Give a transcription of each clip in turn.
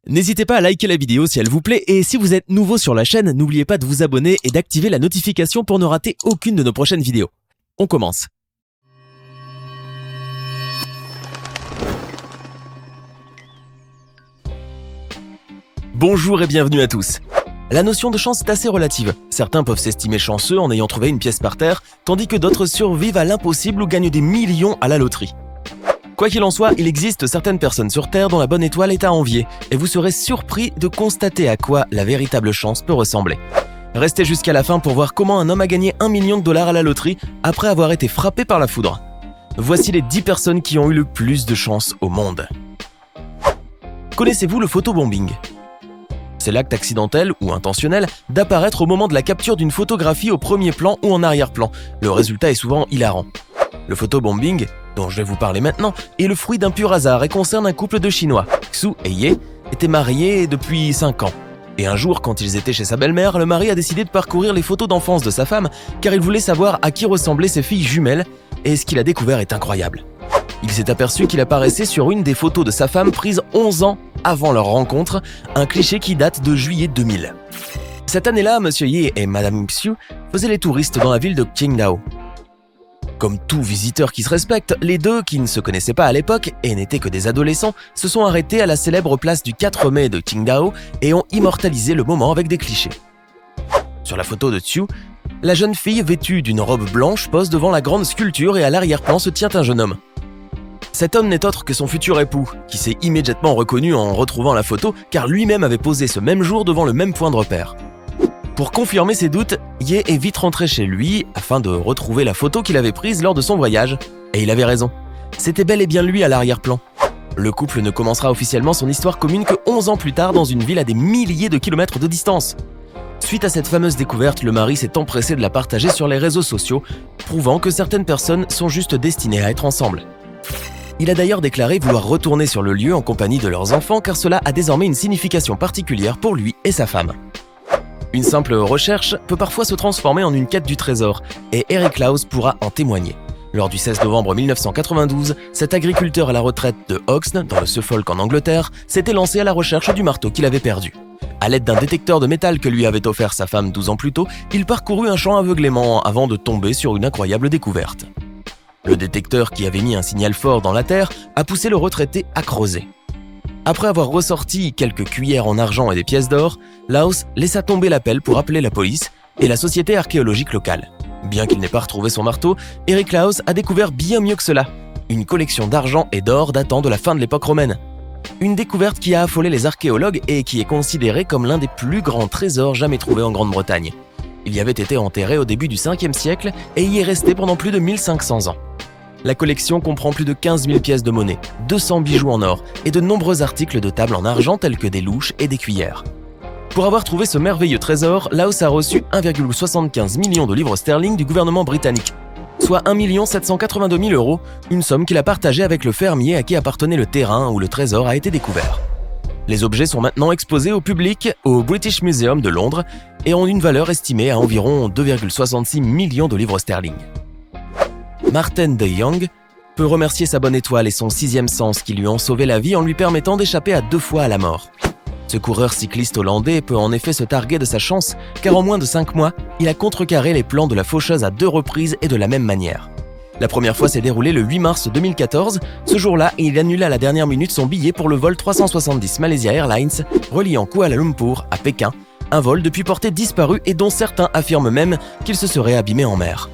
N'hésitez pas à liker la vidéo si elle vous plaît et si vous êtes nouveau sur la chaîne, n'oubliez pas de vous abonner et d'activer la notification pour ne rater aucune de nos prochaines vidéos. On commence. Bonjour et bienvenue à tous. La notion de chance est assez relative. Certains peuvent s'estimer chanceux en ayant trouvé une pièce par terre, tandis que d'autres survivent à l'impossible ou gagnent des millions à la loterie. Quoi qu'il en soit, il existe certaines personnes sur Terre dont la bonne étoile est à envier, et vous serez surpris de constater à quoi la véritable chance peut ressembler. Restez jusqu'à la fin pour voir comment un homme a gagné $1 million à la loterie après avoir été frappé par la foudre. Voici les 10 personnes qui ont eu le plus de chance au monde. Connaissez-vous le photobombing ? C'est l'acte accidentel ou intentionnel d'apparaître au moment de la capture d'une photographie au premier plan ou en arrière-plan. Le résultat est souvent hilarant. Le photobombing, dont je vais vous parler maintenant, est le fruit d'un pur hasard et concerne un couple de Chinois. Xu et Ye étaient mariés depuis 5 ans. Et un jour, quand ils étaient chez sa belle-mère, le mari a décidé de parcourir les photos d'enfance de sa femme car il voulait savoir à qui ressemblaient ses filles jumelles, et ce qu'il a découvert est incroyable. Il s'est aperçu qu'il apparaissait sur une des photos de sa femme prise 11 ans avant leur rencontre, un cliché qui date de juillet 2000. Cette année-là, Monsieur Ye et Madame Xu faisaient les touristes dans la ville de Qingdao. Comme tout visiteur qui se respecte, les deux, qui ne se connaissaient pas à l'époque et n'étaient que des adolescents, se sont arrêtés à la célèbre place du 4 mai de Qingdao et ont immortalisé le moment avec des clichés. Sur la photo de Xu, la jeune fille vêtue d'une robe blanche pose devant la grande sculpture et à l'arrière-plan se tient un jeune homme. Cet homme n'est autre que son futur époux, qui s'est immédiatement reconnu en retrouvant la photo car lui-même avait posé ce même jour devant le même point de repère. Pour confirmer ses doutes, Ye est vite rentré chez lui afin de retrouver la photo qu'il avait prise lors de son voyage. Et il avait raison. C'était bel et bien lui à l'arrière-plan. Le couple ne commencera officiellement son histoire commune que 11 ans plus tard dans une ville à des milliers de kilomètres de distance. Suite à cette fameuse découverte, le mari s'est empressé de la partager sur les réseaux sociaux, prouvant que certaines personnes sont juste destinées à être ensemble. Il a d'ailleurs déclaré vouloir retourner sur le lieu en compagnie de leurs enfants car cela a désormais une signification particulière pour lui et sa femme. Une simple recherche peut parfois se transformer en une quête du trésor, et Eric Lowes pourra en témoigner. Lors du 16 novembre 1992, cet agriculteur à la retraite de Hoxne, dans le Suffolk en Angleterre, s'était lancé à la recherche du marteau qu'il avait perdu. À l'aide d'un détecteur de métal que lui avait offert sa femme 12 ans plus tôt, il parcourut un champ aveuglément avant de tomber sur une incroyable découverte. Le détecteur qui avait mis un signal fort dans la terre a poussé le retraité à creuser. Après avoir ressorti quelques cuillères en argent et des pièces d'or, Lowes laissa tomber la pelle pour appeler la police et la société archéologique locale. Bien qu'il n'ait pas retrouvé son marteau, Eric Lowes a découvert bien mieux que cela, une collection d'argent et d'or datant de la fin de l'époque romaine. Une découverte qui a affolé les archéologues et qui est considérée comme l'un des plus grands trésors jamais trouvés en Grande-Bretagne. Il y avait été enterré au début du 5e siècle et y est resté pendant plus de 1500 ans. La collection comprend plus de 15 000 pièces de monnaie, 200 bijoux en or et de nombreux articles de table en argent tels que des louches et des cuillères. Pour avoir trouvé ce merveilleux trésor, Lowes a reçu 1,75 million de livres sterling du gouvernement britannique, soit 1 782 000 €, une somme qu'il a partagée avec le fermier à qui appartenait le terrain où le trésor a été découvert. Les objets sont maintenant exposés au public au British Museum de Londres et ont une valeur estimée à environ 2,66 millions de livres sterling. Martin de Jong peut remercier sa bonne étoile et son 6e sens qui lui ont sauvé la vie en lui permettant d'échapper à 2 fois à la mort. Ce coureur cycliste hollandais peut en effet se targuer de sa chance car en moins de 5 mois, il a contrecarré les plans de la faucheuse à 2 reprises et de la même manière. La première fois s'est déroulée le 8 mars 2014. Ce jour-là, il annula à la dernière minute son billet pour le vol 370 Malaysia Airlines reliant Kuala Lumpur à Pékin, un vol depuis portée disparu et dont certains affirment même qu'il se serait abîmé en mer.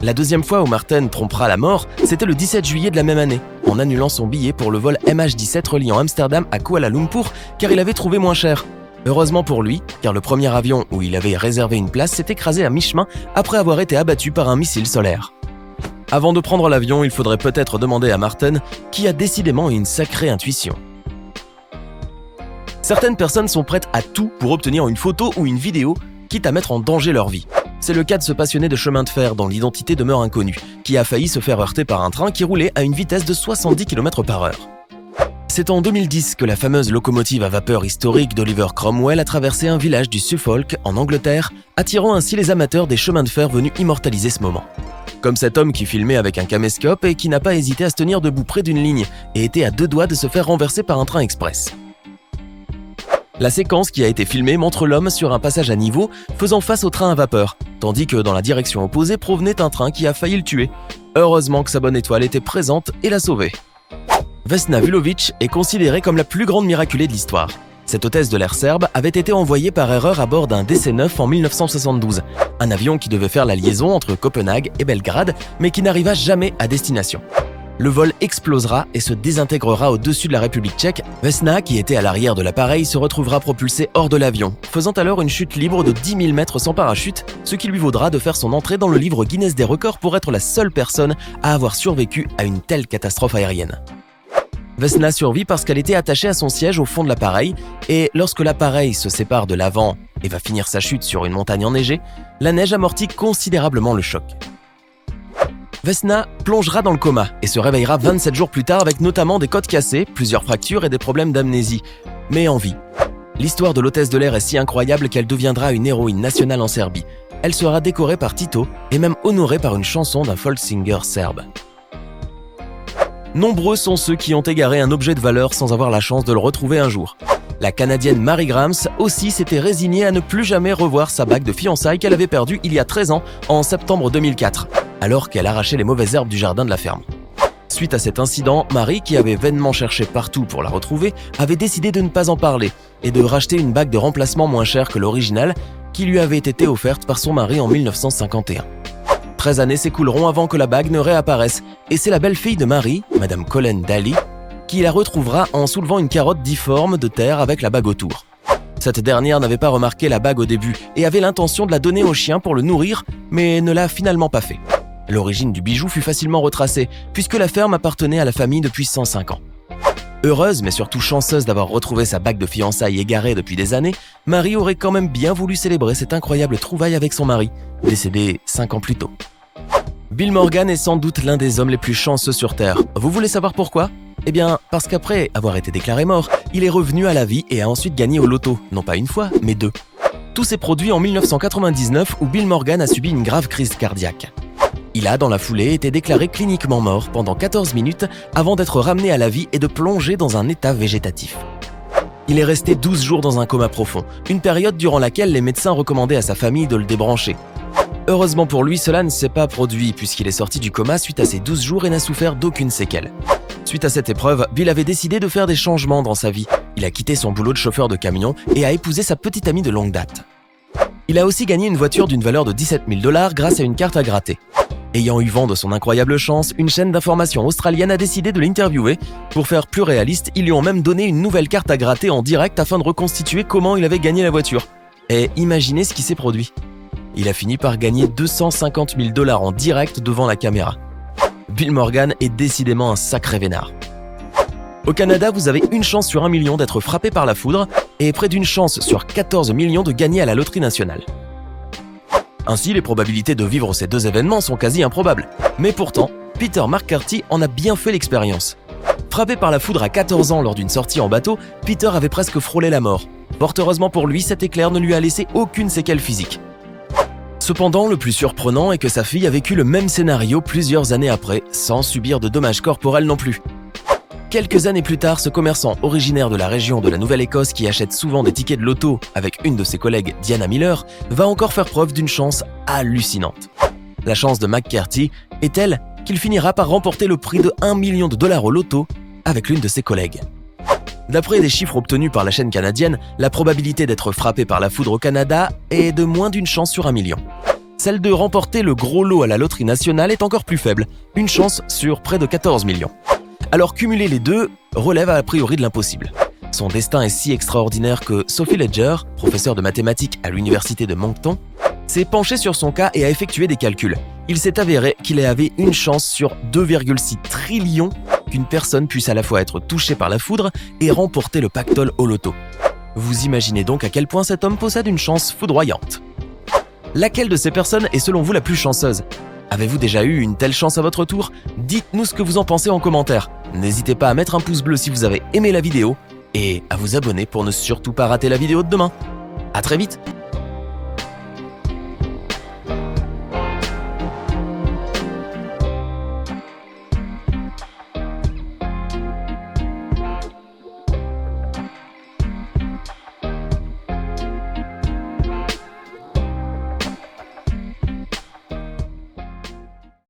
La deuxième fois où Martin trompera la mort, c'était le 17 juillet de la même année, en annulant son billet pour le vol MH17 reliant Amsterdam à Kuala Lumpur car il avait trouvé moins cher. Heureusement pour lui, car le premier avion où il avait réservé une place s'est écrasé à mi-chemin après avoir été abattu par un missile solaire. Avant de prendre l'avion, il faudrait peut-être demander à Martin, qui a décidément une sacrée intuition. Certaines personnes sont prêtes à tout pour obtenir une photo ou une vidéo, quitte à mettre en danger leur vie. C'est le cas de ce passionné de chemin de fer dont l'identité demeure inconnue, qui a failli se faire heurter par un train qui roulait à une vitesse de 70 km/h. C'est en 2010 que la fameuse locomotive à vapeur historique d'Oliver Cromwell a traversé un village du Suffolk, en Angleterre, attirant ainsi les amateurs des chemins de fer venus immortaliser ce moment. Comme cet homme qui filmait avec un caméscope et qui n'a pas hésité à se tenir debout près d'une ligne et était à 2 doigts de se faire renverser par un train express. La séquence qui a été filmée montre l'homme sur un passage à niveau faisant face au train à vapeur, tandis que dans la direction opposée provenait un train qui a failli le tuer. Heureusement que sa bonne étoile était présente et l'a sauvé. Vesna Vulović est considérée comme la plus grande miraculée de l'histoire. Cette hôtesse de l'air serbe avait été envoyée par erreur à bord d'un DC-9 en 1972, un avion qui devait faire la liaison entre Copenhague et Belgrade, mais qui n'arriva jamais à destination. Le vol explosera et se désintégrera au-dessus de la République tchèque. Vesna, qui était à l'arrière de l'appareil, se retrouvera propulsée hors de l'avion, faisant alors une chute libre de 10 000 mètres sans parachute, ce qui lui vaudra de faire son entrée dans le livre Guinness des records pour être la seule personne à avoir survécu à une telle catastrophe aérienne. Vesna survit parce qu'elle était attachée à son siège au fond de l'appareil, et lorsque l'appareil se sépare de l'avant et va finir sa chute sur une montagne enneigée, la neige amortit considérablement le choc. Vesna plongera dans le coma et se réveillera 27 jours plus tard avec notamment des côtes cassées, plusieurs fractures et des problèmes d'amnésie, mais en vie. L'histoire de l'hôtesse de l'air est si incroyable qu'elle deviendra une héroïne nationale en Serbie. Elle sera décorée par Tito et même honorée par une chanson d'un folk singer serbe. Nombreux sont ceux qui ont égaré un objet de valeur sans avoir la chance de le retrouver un jour. La Canadienne Mary Grams aussi s'était résignée à ne plus jamais revoir sa bague de fiançailles qu'elle avait perdue il y a 13 ans, en septembre 2004, alors qu'elle arrachait les mauvaises herbes du jardin de la ferme. Suite à cet incident, Mary, qui avait vainement cherché partout pour la retrouver, avait décidé de ne pas en parler et de racheter une bague de remplacement moins chère que l'originale qui lui avait été offerte par son mari en 1951. 13 années s'écouleront avant que la bague ne réapparaisse, et c'est la belle-fille de Mary, Madame Colleen Daly, qui la retrouvera en soulevant une carotte difforme de terre avec la bague autour. Cette dernière n'avait pas remarqué la bague au début et avait l'intention de la donner au chien pour le nourrir, mais ne l'a finalement pas fait. L'origine du bijou fut facilement retracée, puisque la ferme appartenait à la famille depuis 105 ans. Heureuse, mais surtout chanceuse d'avoir retrouvé sa bague de fiançailles égarée depuis des années, Mary aurait quand même bien voulu célébrer cette incroyable trouvaille avec son mari, décédé 5 ans plus tôt. Bill Morgan est sans doute l'un des hommes les plus chanceux sur Terre. Vous voulez savoir pourquoi ? Eh bien, parce qu'après avoir été déclaré mort, il est revenu à la vie et a ensuite gagné au loto, non pas une fois, mais 2. Tout s'est produit en 1999 où Bill Morgan a subi une grave crise cardiaque. Il a, dans la foulée, été déclaré cliniquement mort pendant 14 minutes avant d'être ramené à la vie et de plonger dans un état végétatif. Il est resté 12 jours dans un coma profond, une période durant laquelle les médecins recommandaient à sa famille de le débrancher. Heureusement pour lui, cela ne s'est pas produit puisqu'il est sorti du coma suite à ces 12 jours et n'a souffert d'aucune séquelle. Suite à cette épreuve, Bill avait décidé de faire des changements dans sa vie. Il a quitté son boulot de chauffeur de camion et a épousé sa petite amie de longue date. Il a aussi gagné une voiture d'une valeur de 17 000 $ grâce à une carte à gratter. Ayant eu vent de son incroyable chance, une chaîne d'information australienne a décidé de l'interviewer. Pour faire plus réaliste, ils lui ont même donné une nouvelle carte à gratter en direct afin de reconstituer comment il avait gagné la voiture. Et imaginez ce qui s'est produit. Il a fini par gagner 250 000 $ en direct devant la caméra. Bill Morgan est décidément un sacré vénard. Au Canada, vous avez une chance sur 1 million d'être frappé par la foudre et près d'une chance sur 14 millions de gagner à la loterie nationale. Ainsi, les probabilités de vivre ces deux événements sont quasi improbables. Mais pourtant, Peter McCarthy en a bien fait l'expérience. Frappé par la foudre à 14 ans lors d'une sortie en bateau, Peter avait presque frôlé la mort. Fort heureusement pour lui, cet éclair ne lui a laissé aucune séquelle physique. Cependant, le plus surprenant est que sa fille a vécu le même scénario plusieurs années après, sans subir de dommages corporels non plus. Quelques années plus tard, ce commerçant originaire de la région de la Nouvelle-Écosse qui achète souvent des tickets de loto avec une de ses collègues, Diana Miller, va encore faire preuve d'une chance hallucinante. La chance de McCarthy est telle qu'il finira par remporter le prix de 1 million de $ au loto avec l'une de ses collègues. D'après des chiffres obtenus par la chaîne canadienne, la probabilité d'être frappé par la foudre au Canada est de moins d'une chance sur 1 million. Celle de remporter le gros lot à la loterie nationale est encore plus faible, une chance sur près de 14 millions. Alors cumuler les deux relève a priori de l'impossible. Son destin est si extraordinaire que Sophie Ledger, professeure de mathématiques à l'université de Moncton, s'est penchée sur son cas et a effectué des calculs. Il s'est avéré qu'il avait une chance sur 2,6 trillions qu'une personne puisse à la fois être touchée par la foudre et remporter le pactole au loto. Vous imaginez donc à quel point cet homme possède une chance foudroyante. Laquelle de ces personnes est selon vous la plus chanceuse ? Avez-vous déjà eu une telle chance à votre tour ? Dites-nous ce que vous en pensez en commentaire. N'hésitez pas à mettre un pouce bleu si vous avez aimé la vidéo et à vous abonner pour ne surtout pas rater la vidéo de demain. À très vite.